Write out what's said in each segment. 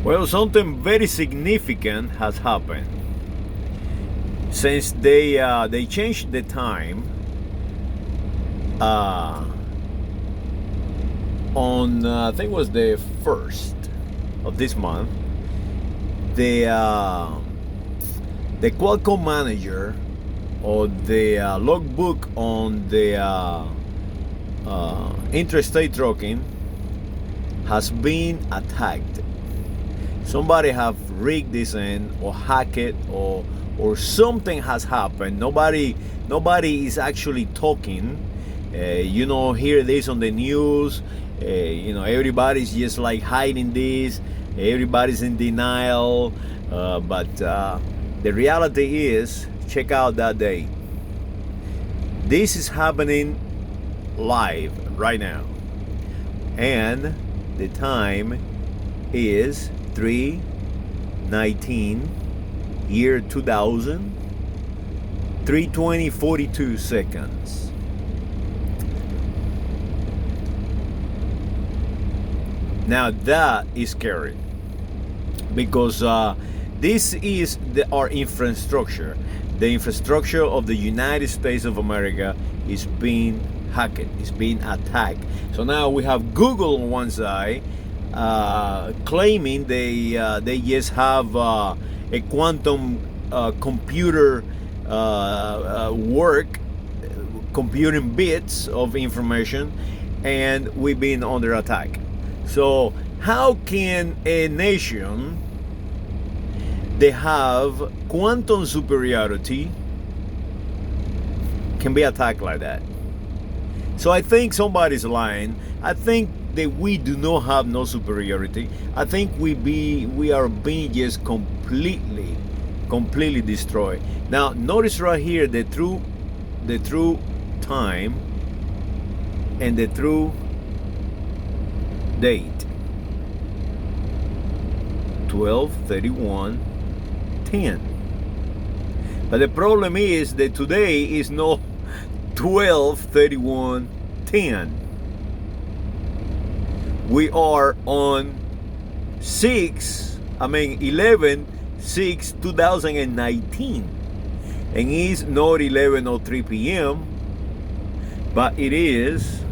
Well, something very significant has happened since they changed the time on I think it was the 1st of this month. The Qualcomm manager or the logbook on the interstate trucking has been attacked. Somebody have rigged this in or hacked it or something has happened. Nobody is actually talking. Hear this on the news. Everybody's just like hiding this. Everybody's in denial. But the reality is, check out that date. This is happening live right now. And the time is 3/19, year 2000, 3:20:42 seconds. Now that is scary because this is our infrastructure. The infrastructure of the United States of America is being hacked, it's being attacked. So now we have Google on one side claiming they just have a quantum computer work, computing bits of information, and we've been under attack. So how can a nation they have quantum superiority can be attacked like that? So I think somebody's lying. I think that we do not have no superiority. I think we are being just completely destroyed. Now notice right here the true time and the true date. 12/31/10. But the problem is that today is no 12/31/10. We are on 11/6/2019, and it's not 11:03 p.m., but it is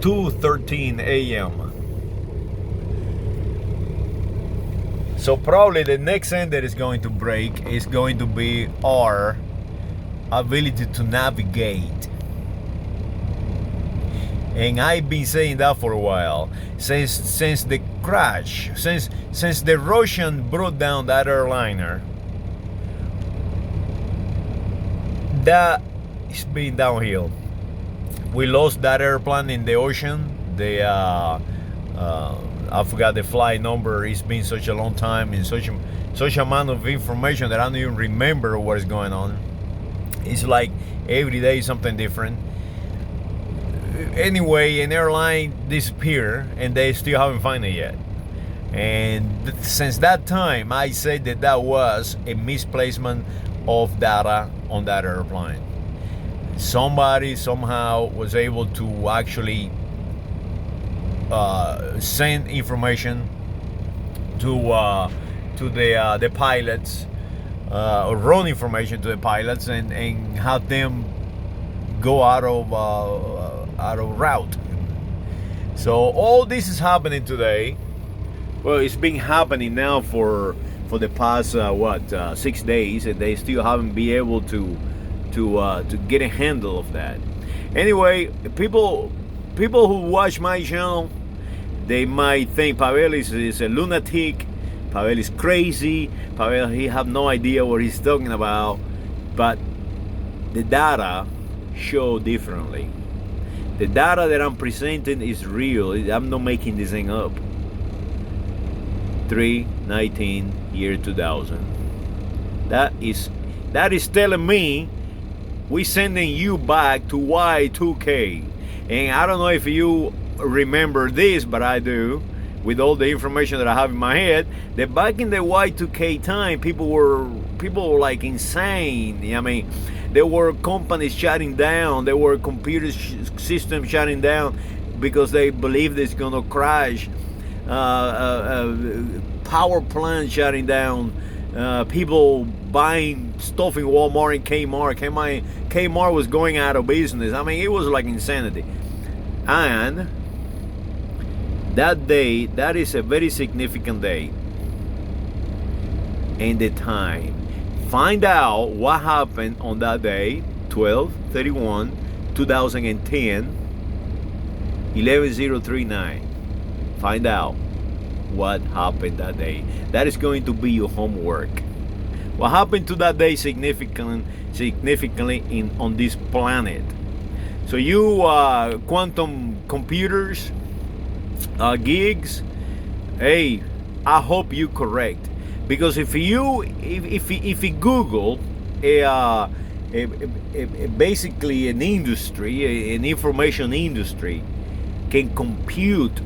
2:13 a.m. So probably the next thing that is going to break is going to be our ability to navigate. And I've been saying that for a while, since the crash, since the Russian brought down that airliner, that is been downhill. We lost that airplane in the ocean. I forgot the flight number. It's been such a long time and such amount of information that I don't even remember what is going on. It's like every day something different. Anyway, an airline disappeared and they still haven't found it yet. And since that time, I said that was a misplacement of data on that airplane. Somebody somehow was able to actually send information to the pilots, or run information to the pilots, and have them go out of route. So all this is happening today. Well, it's been happening now for the past 6 days, and they still haven't been able to get a handle of that. Anyway, people who watch my channel, they might think Pavel is a lunatic. Pavel is crazy. Pavel, he have no idea what he's talking about. But the data show differently. The data that I'm presenting is real. I'm not making this thing up. 3/19 year 2000. That is telling me we sending you back to Y2K. And I don't know if you remember this, but I do, with all the information that I have in my head, that back in the Y2K time, people were like insane. I mean, There were companies shutting down. There were computer systems shutting down because they believed it's gonna crash. Power plants shutting down. People buying stuff in Walmart and Kmart. Kmart was going out of business. I mean, it was like insanity. And that day, that is a very significant day. And the time. Find out what happened on that day, 12/31/2010, 11:039. Find out what happened that day. That is going to be your homework. What happened to that day significantly on this planet. So you quantum computers, gigs, hey, I hope you correct. Because if you Google basically an industry, an information industry, can compute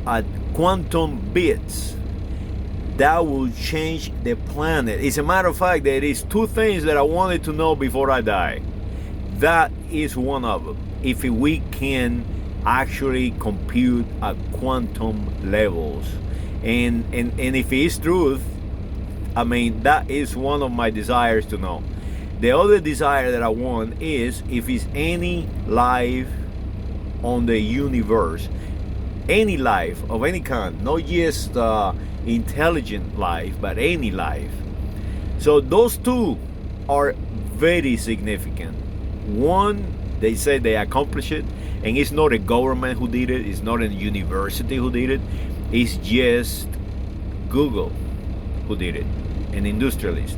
at quantum bits, that will change the planet. As a matter of fact, there is two things that I wanted to know before I die. That is one of them. If we can actually compute at quantum levels, and if it is truth, I mean, that is one of my desires to know. The other desire that I want is if it's any life on the universe, any life of any kind, not just intelligent life, but any life. So those two are very significant. One, they say they accomplished it, and it's not a government who did it, it's not a university who did it, it's just Google who did it. An industrialist,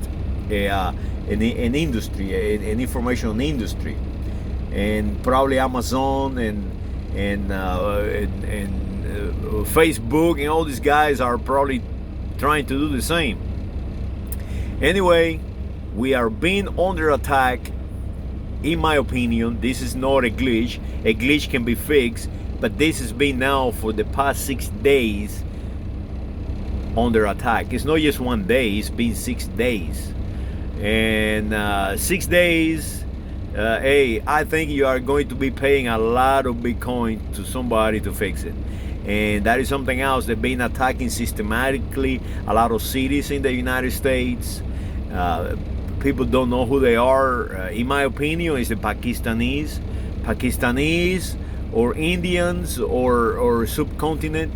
an industry, an information industry, and probably Amazon and Facebook and all these guys are probably trying to do the same. Anyway, we are being under attack. In my opinion, this is not a glitch. A glitch can be fixed, but this has been now for the past 6 days under attack. It's not just one day, it's been 6 days. And 6 days, hey, I think you are going to be paying a lot of Bitcoin to somebody to fix it. And that is something else. They've been attacking systematically a lot of cities in the United States. People don't know who they are. In my opinion, it's the Pakistanis or Indians or subcontinent.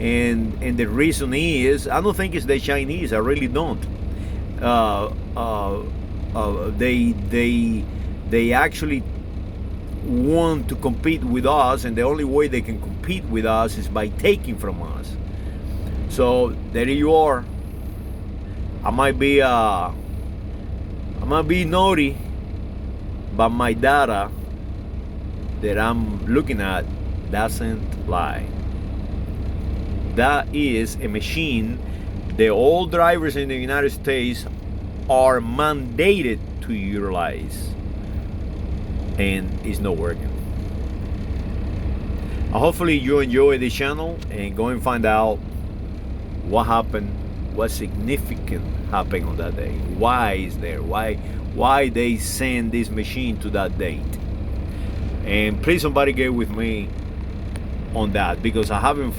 And the reason is, I don't think it's the Chinese. I really don't. They actually want to compete with us, and the only way they can compete with us is by taking from us. So there you are. I might be naughty, but my data that I'm looking at doesn't lie. That is a machine that all drivers in the United States are mandated to utilize, and it's not working. Hopefully you enjoy this channel and go and find out what happened, what significant happened on that day. Why is there? Why they send this machine to that date? And please, somebody get with me on that, because I haven't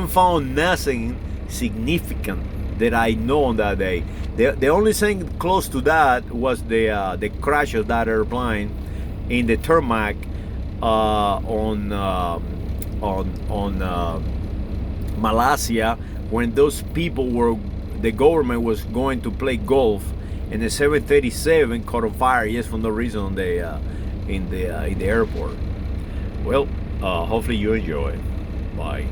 found nothing significant that I know on that day. The only thing close to that was the crash of that airplane in the tarmac on Malaysia, when those people the government was going to play golf, and the 737 caught on fire just for no reason in the airport. Well, hopefully you enjoy. Bye.